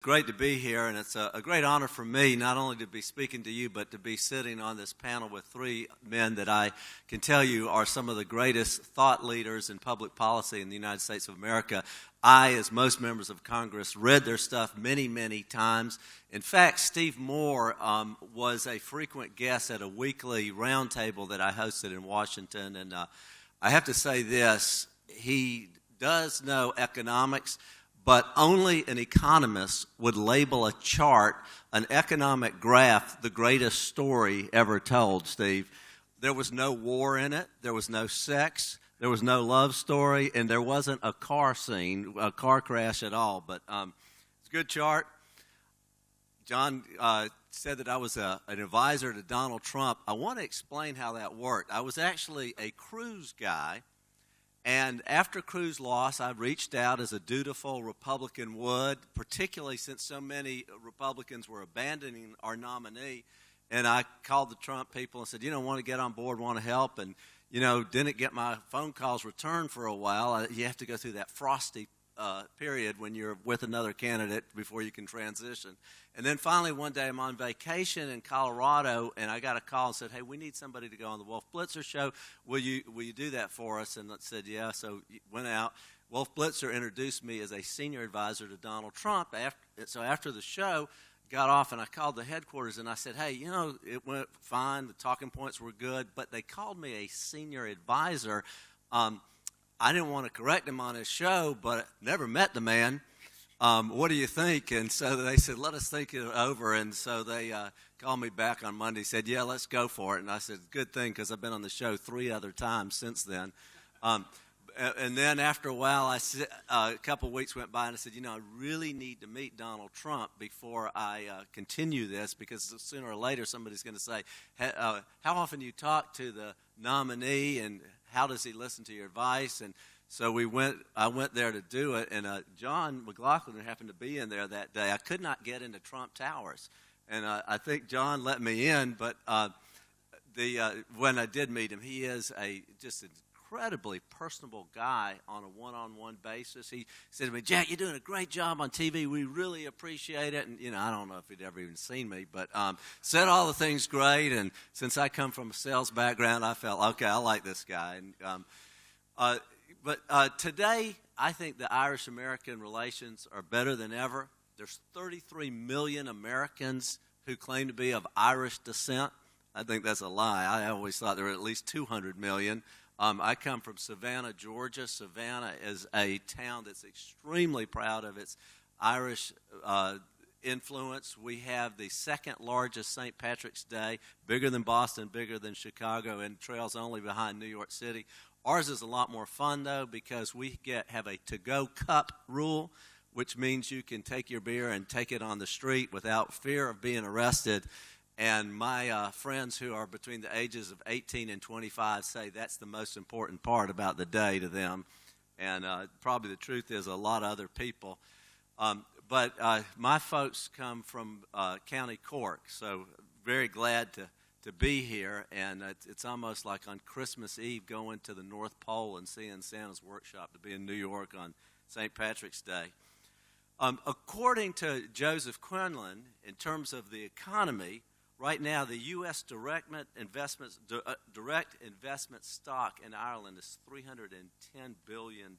Great to be here, and it's a great honor for me not only to be speaking to you, but to be sitting on this panel with three men that I can tell you are some of the greatest thought leaders in public policy in the United States of America. I, as most members of Congress, read their stuff many, many times. In fact, Steve Moore was a frequent guest at a weekly roundtable that I hosted in Washington, and I have to say this, he does know economics, but only an economist would label a chart, an economic graph, the greatest story ever told, Steve. There was no war in it. There was no sex. There was no love story. And there wasn't a car scene, a car crash at all. But it's a good chart. John said that I was an advisor to Donald Trump. I want to explain how that worked. I was actually a Cruz guy. And after Cruz lost, I reached out as a dutiful Republican would, particularly since so many Republicans were abandoning our nominee. And I called the Trump people and said, want to get on board, want to help. And, didn't get my phone calls returned for a while. You have to go through that frosty period when you're with another candidate before you can transition. And then finally one day I'm on vacation in Colorado, and I got a call and said, hey, we need somebody to go on the Wolf Blitzer show. Will you do that for us? And I said, yeah. So went out. Wolf Blitzer introduced me as a senior advisor to Donald Trump. So after the show, got off and I called the headquarters and I said, hey, it went fine. The talking points were good, but they called me a senior advisor. I didn't want to correct him on his show, but never met the man. What do you think? And so they said, let us think it over. And so they called me back on Monday, said, yeah, let's go for it. And I said, good thing, because I've been on the show 3 other times since then. And then after a while, a couple of weeks went by, and I said, I really need to meet Donald Trump before I continue this, because sooner or later somebody's going to say, how often do you talk to the nominee, and how does he listen to your advice? And so I went there to do it, and John McLaughlin happened to be in there that day. I could not get into Trump Towers, and I think John let me in, but when I did meet him, he is just an incredibly personable guy on a one-on-one basis. He said to me, Jack, you're doing a great job on TV. We really appreciate it. And, I don't know if he'd ever even seen me, but said all the things great. And since I come from a sales background, I felt, okay, I like this guy. And, but today, I think the Irish-American relations are better than ever. There's 33 million Americans who claim to be of Irish descent. I think that's a lie. I always thought there were at least 200 million. I come from Savannah, Georgia. Savannah is a town that's extremely proud of its Irish influence. We have the second largest St. Patrick's Day, bigger than Boston, bigger than Chicago, and trails only behind New York City. Ours is a lot more fun, though, because we have a to-go cup rule, which means you can take your beer and take it on the street without fear of being arrested. And my friends who are between the ages of 18 and 25 say that's the most important part about the day to them. And probably the truth is a lot of other people. But my folks come from County Cork, so very glad to be here. And it's almost like on Christmas Eve going to the North Pole and seeing Santa's workshop to be in New York on St. Patrick's Day. According to Joseph Quinlan, in terms of the economy, right now, the U.S. direct investment stock in Ireland is $310 billion.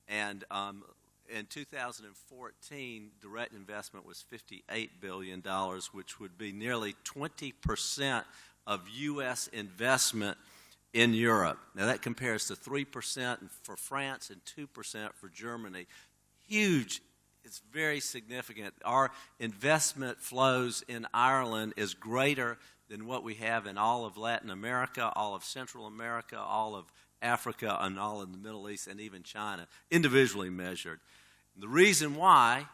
And in 2014, direct investment was $58 billion, which would be nearly 20% of U.S. investment in Europe. Now, that compares to 3% for France and 2% for Germany. Huge. It's very significant. Our investment flows in Ireland is greater than what we have in all of Latin America, all of Central America, all of Africa, and all of the Middle East, and even China, individually measured. The reason why,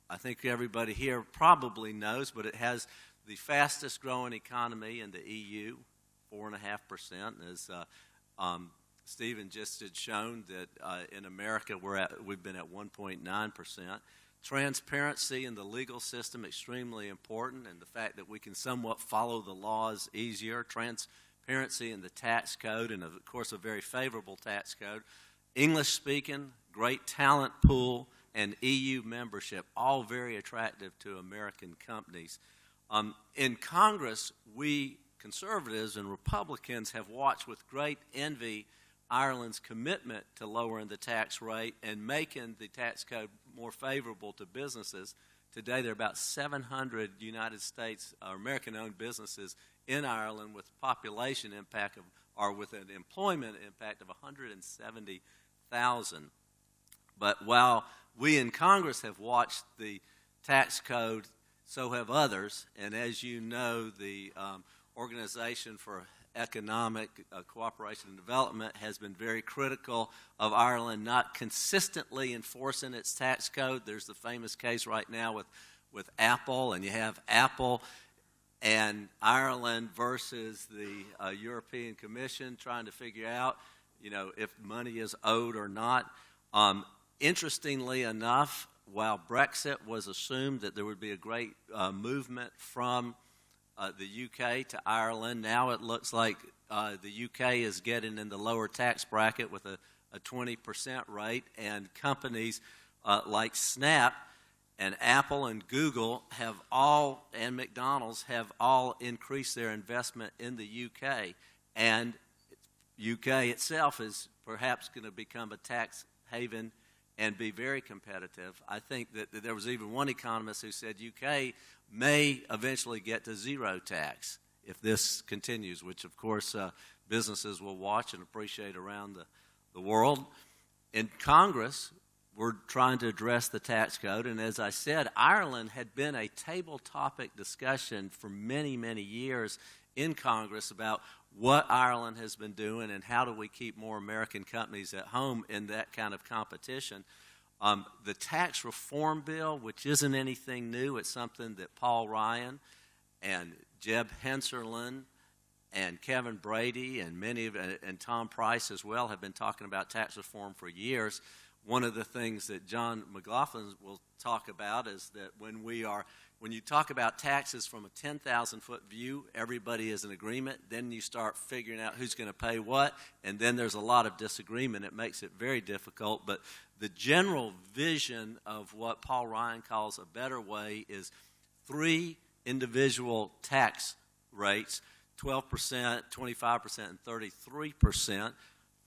I think everybody here probably knows, but it has the fastest growing economy in the EU, 4.5%, as Stephen just had shown that in America we've been at 1.9%. Transparency in the legal system extremely important, and the fact that we can somewhat follow the laws easier. Transparency in the tax code, and of course a very favorable tax code. English speaking, great talent pool, and EU membership, all very attractive to American companies. In Congress, we conservatives and Republicans have watched with great envy Ireland's commitment to lowering the tax rate and making the tax code more favorable to businesses. Today, there are about 700 United States or American-owned businesses in Ireland with population impact of, or with an employment impact of 170,000. But while we in Congress have watched the tax code, so have others. And as you know, the Organization for Economic Cooperation and Development has been very critical of Ireland not consistently enforcing its tax code. There's the famous case right now with Apple, and you have Apple and Ireland versus the European Commission trying to figure out, if money is owed or not. Interestingly enough, while Brexit was assumed that there would be a great movement from the UK to Ireland, now it looks like the UK is getting in the lower tax bracket with a 20% rate, and companies like Snap and Apple and Google have all, and McDonald's have all increased their investment in the UK, and UK itself is perhaps going to become a tax haven and be very competitive. I think that there was even one economist who said UK may eventually get to zero tax if this continues, which of course businesses will watch and appreciate around the world. In Congress, we're trying to address the tax code, and as I said, Ireland had been a table topic discussion for many, many years in Congress about what Ireland has been doing and how do we keep more American companies at home in that kind of competition. The tax reform bill, which isn't anything new, it's something that Paul Ryan and Jeb Henserlin and Kevin Brady and and Tom Price as well have been talking about tax reform for years. One of the things that John McLaughlin will talk about is that when you talk about taxes from a 10,000-foot view, everybody is in agreement. Then you start figuring out who's going to pay what, and then there's a lot of disagreement. It makes it very difficult. But the general vision of what Paul Ryan calls a better way is 3 individual tax rates, 12%, 25%, and 33%.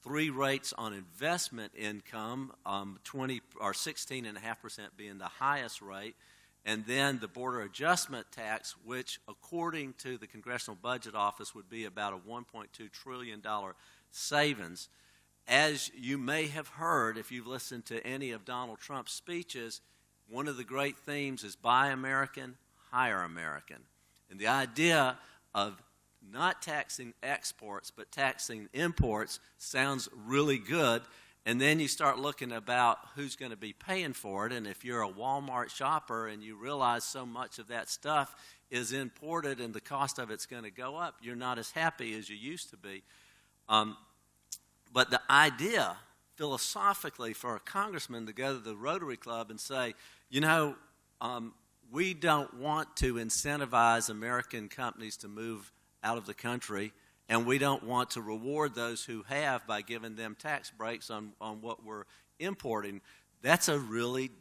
3 rates on investment income, 16.5% being the highest rate, and then the border adjustment tax, which according to the Congressional Budget Office would be about a $1.2 trillion savings. As you may have heard if you've listened to any of Donald Trump's speeches, one of the great themes is buy American, hire American. And the idea of not taxing exports but taxing imports sounds really good, and then you start looking about who's going to be paying for it, and if you're a Walmart shopper and you realize so much of that stuff is imported and the cost of it's going to go up, you're not as happy as you used to be. But the idea philosophically for a congressman to go to the Rotary Club and say, we don't want to incentivize American companies to move out of the country, and we don't want to reward those who have by giving them tax breaks on what we're importing. That's a really,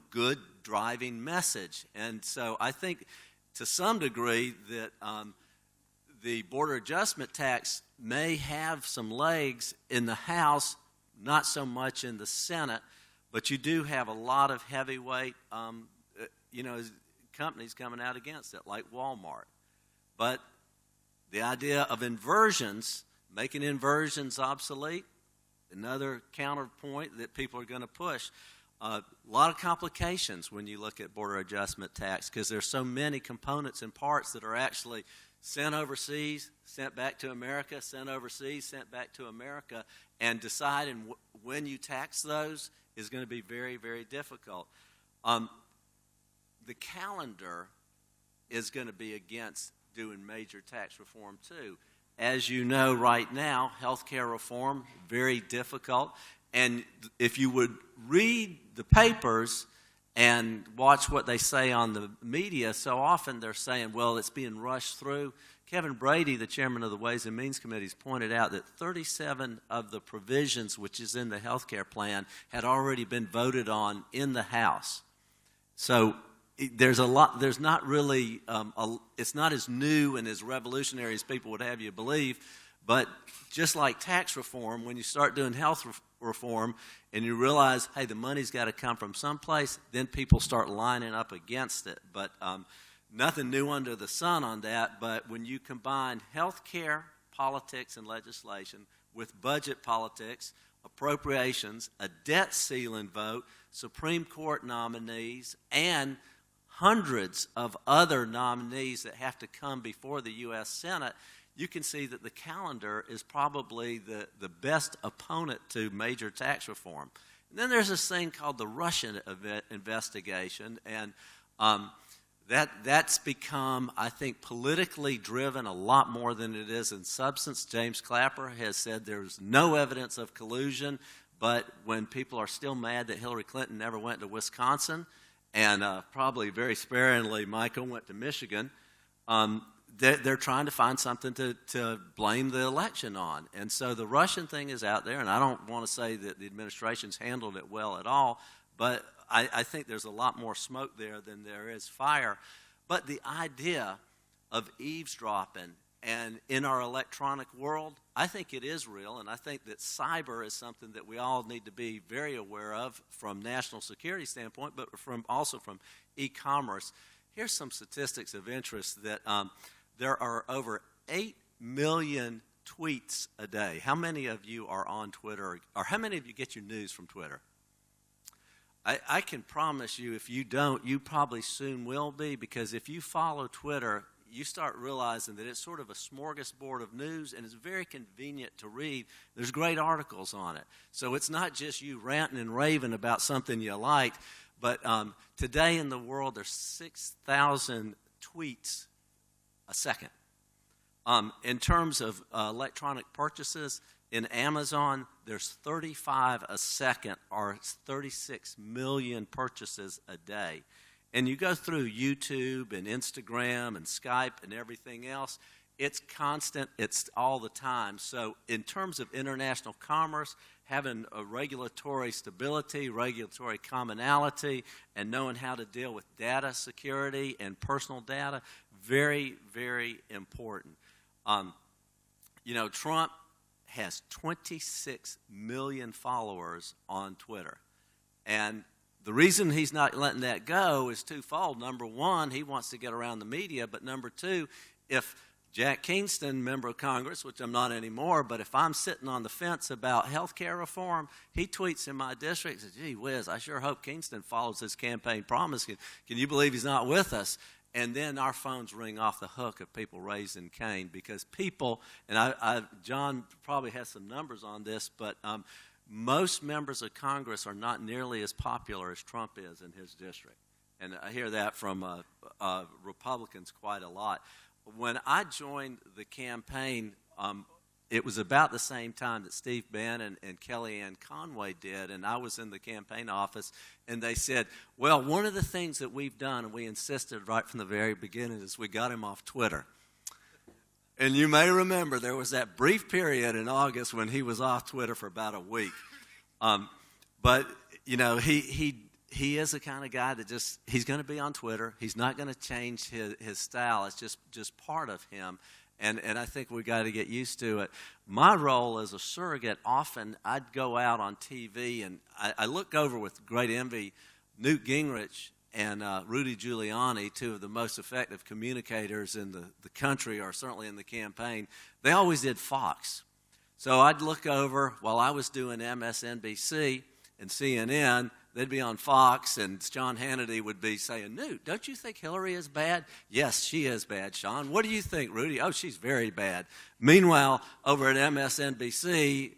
good driving message. And so I think to some degree that the border adjustment tax may have some legs in the House, not so much in the Senate, but you do have a lot of heavyweight, companies coming out against it, like Walmart. But the idea of inversions, making inversions obsolete, another counterpoint that people are going to push. A lot of complications when you look at border adjustment tax because there's so many components and parts that are actually sent overseas, sent back to America, sent overseas, sent back to America, and deciding when you tax those is going to be very, very difficult. The calendar is going to be against doing major tax reform too. As you know right now, health care reform, very difficult. And if you would read the papers and watch what they say on the media, so often they're saying, well, it's being rushed through. Kevin Brady, the chairman of the Ways and Means Committee, pointed out that 37 of the provisions, which is in the health care plan, had already been voted on in the House. So there's not really, it's not as new and as revolutionary as people would have you believe, but just like tax reform, when you start doing health reform and you realize, hey, the money's got to come from someplace, then people start lining up against it. But nothing new under the sun on that, but when you combine health care, politics, and legislation with budget politics, appropriations, a debt ceiling vote, Supreme Court nominees, and hundreds of other nominees that have to come before the U.S. Senate, you can see that the calendar is probably the best opponent to major tax reform. And then there's this thing called the Russian investigation, and that's become, I think, politically driven a lot more than it is in substance. James Clapper has said there's no evidence of collusion, but when people are still mad that Hillary Clinton never went to Wisconsin, and probably very sparingly Michael went to Michigan, they're trying to find something to blame the election on. And so the Russian thing is out there, and I don't want to say that the administration's handled it well at all, but I think there's a lot more smoke there than there is fire. But the idea of eavesdropping and in our electronic world, I think it is real, and I think that cyber is something that we all need to be very aware of from national security standpoint, but also from e-commerce. Here's some statistics of interest that there are over 8 million tweets a day. How many of you are on Twitter, or how many of you get your news from Twitter? I can promise you, if you don't, you probably soon will be, because if you follow Twitter, you start realizing that it's sort of a smorgasbord of news, and it's very convenient to read. There's great articles on it. So it's not just you ranting and raving about something you like, but today in the world, there's 6,000 tweets a second. In terms of electronic purchases, in Amazon, there's 35 a second, or 36 million purchases a day. And you go through YouTube and Instagram and Skype and everything else, it's constant, it's all the time. So in terms of international commerce, having a regulatory stability, regulatory commonality, and knowing how to deal with data security and personal data, very, very important. Trump has 26 million followers on Twitter. And the reason he's not letting that go is twofold. Number one, he wants to get around the media. But number two, if Jack Kingston, member of Congress, which I'm not anymore, but if I'm sitting on the fence about health care reform, he tweets in my district and says, gee whiz, I sure hope Kingston follows his campaign promise. Can you believe he's not with us? And then our phones ring off the hook of people raising Cain, because people, and John probably has some numbers on this, but most members of Congress are not nearly as popular as Trump is in his district. And I hear that from Republicans quite a lot. When I joined the campaign, it was about the same time that Steve Bannon and Kellyanne Conway did, and I was in the campaign office, and they said, well, one of the things that we've done, and we insisted right from the very beginning, is we got him off Twitter. And you may remember there was that brief period in August when he was off Twitter for about a week. But, he is the kind of guy that he's going to be on Twitter. He's not going to change his style. It's just part of him. And I think we got to get used to it. My role as a surrogate, often I'd go out on TV, and I look over with great envy Newt Gingrich and Rudy Giuliani, two of the most effective communicators in the country, or certainly in the campaign. They always did Fox. So I'd look over while I was doing MSNBC and CNN. They'd be on Fox, and John Hannity would be saying, Newt, don't you think Hillary is bad? Yes, she is bad, Sean. What do you think, Rudy? Oh, she's very bad. Meanwhile, over at MSNBC,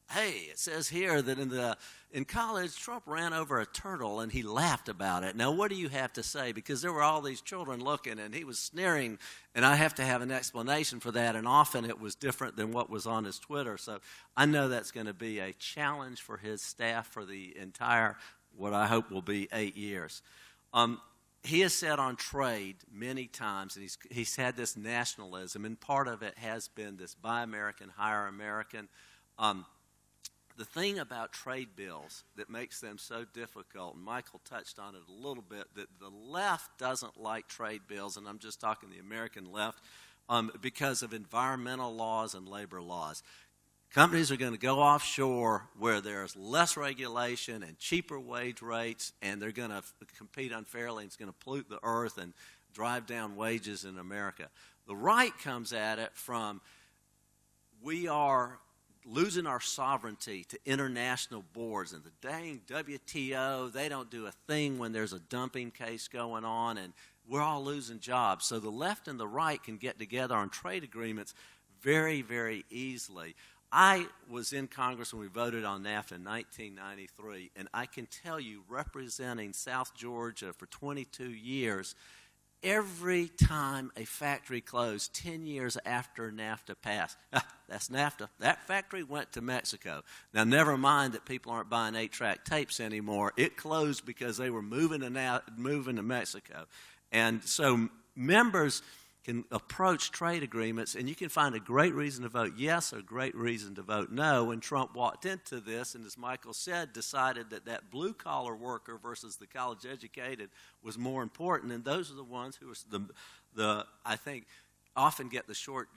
hey, it says here that in college, Trump ran over a turtle, and he laughed about it. Now, what do you have to say? Because there were all these children looking, and he was sneering, and I have to have an explanation for that, and often it was different than what was on his Twitter. So I know that's going to be a challenge for his staff for the entire what I hope will be 8 years. He has said on trade many times, and he's had this nationalism, and part of it has been this Buy American, Hire American. The thing about trade bills that makes them so difficult, and Michael touched on it a little bit, that the left doesn't like trade bills, and I'm just talking the American left, because of environmental laws and labor laws. Companies are going to go offshore where there's less regulation and cheaper wage rates, and they're going to compete unfairly, and it's going to pollute the earth and drive down wages in America. The right comes at it from, we are losing our sovereignty to international boards, and the dang WTO, they don't do a thing when there's a dumping case going on, and we're all losing jobs. So the left and the right can get together on trade agreements very, very easily. I was in Congress when we voted on NAFTA in 1993, and I can tell you, representing South Georgia for 22 years, every time a factory closed 10 years after NAFTA passed, that's NAFTA, that factory went to Mexico. Now, never mind that people aren't buying 8-track tapes anymore. It closed because they were moving to Mexico. And so members can approach trade agreements, and you can find a great reason to vote yes or a great reason to vote no. When Trump walked into this, and as Michael said, decided that blue-collar worker versus the college-educated was more important, and those are the ones who are I think, often get the short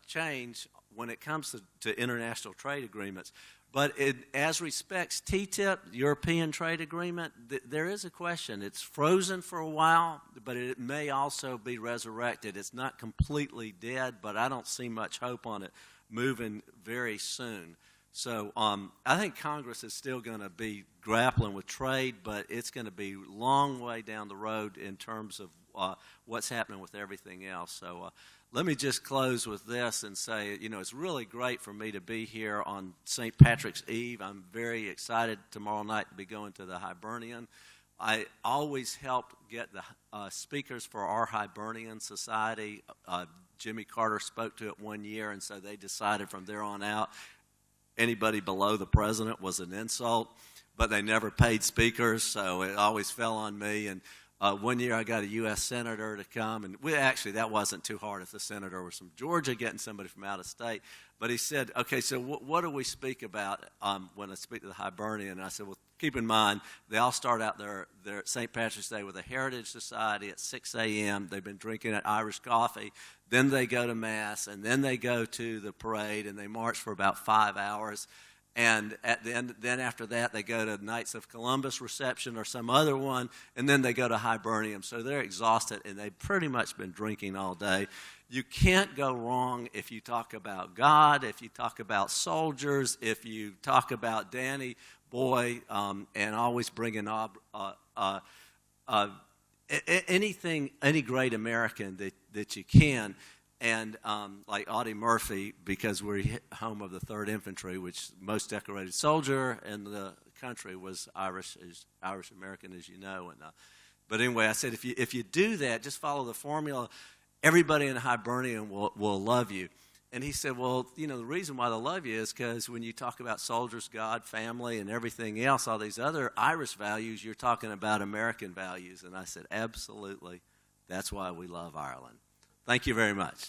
change when it comes to international trade agreements. But as respects TTIP, European Trade Agreement, there is a question. It's frozen for a while, but it may also be resurrected. It's not completely dead, but I don't see much hope on it moving very soon. So I think Congress is still going to be grappling with trade, but it's going to be a long way down the road in terms of what's happening with everything else. So let me just close with this and say, it's really great for me to be here on St. Patrick's Eve. I'm very excited tomorrow night to be going to the Hibernian. I always help get the speakers for our Hibernian Society. Jimmy Carter spoke to it one year, and so they decided from there on out anybody below the president was an insult, but they never paid speakers, so it always fell on me. And one year I got a U.S. senator to come, and that wasn't too hard if the senator was from Georgia getting somebody from out of state. But he said, okay, so what do we speak about when I speak to the Hibernian? And I said, well, keep in mind, they all start out their St. Patrick's Day with a Heritage Society at 6 a.m. They've been drinking Irish coffee. Then they go to Mass, and then they go to the parade, and they march for about 5 hours. And at the end, then after that, they go to Knights of Columbus reception or some other one, and then they go to Hibernian. So they're exhausted, and they've pretty much been drinking all day. You can't go wrong if you talk about God, if you talk about soldiers, if you talk about Danny Boy, and always bringing anything, any great American that you can. And like Audie Murphy, because we're home of the 3rd Infantry, which most decorated soldier in the country was Irish American, as you know. And but anyway, I said if you do that, just follow the formula. Everybody in Hibernian will love you. And he said, well, the reason why they love you is because when you talk about soldiers, God, family, and everything else, all these other Irish values, you're talking about American values. And I said, absolutely, that's why we love Ireland. Thank you very much.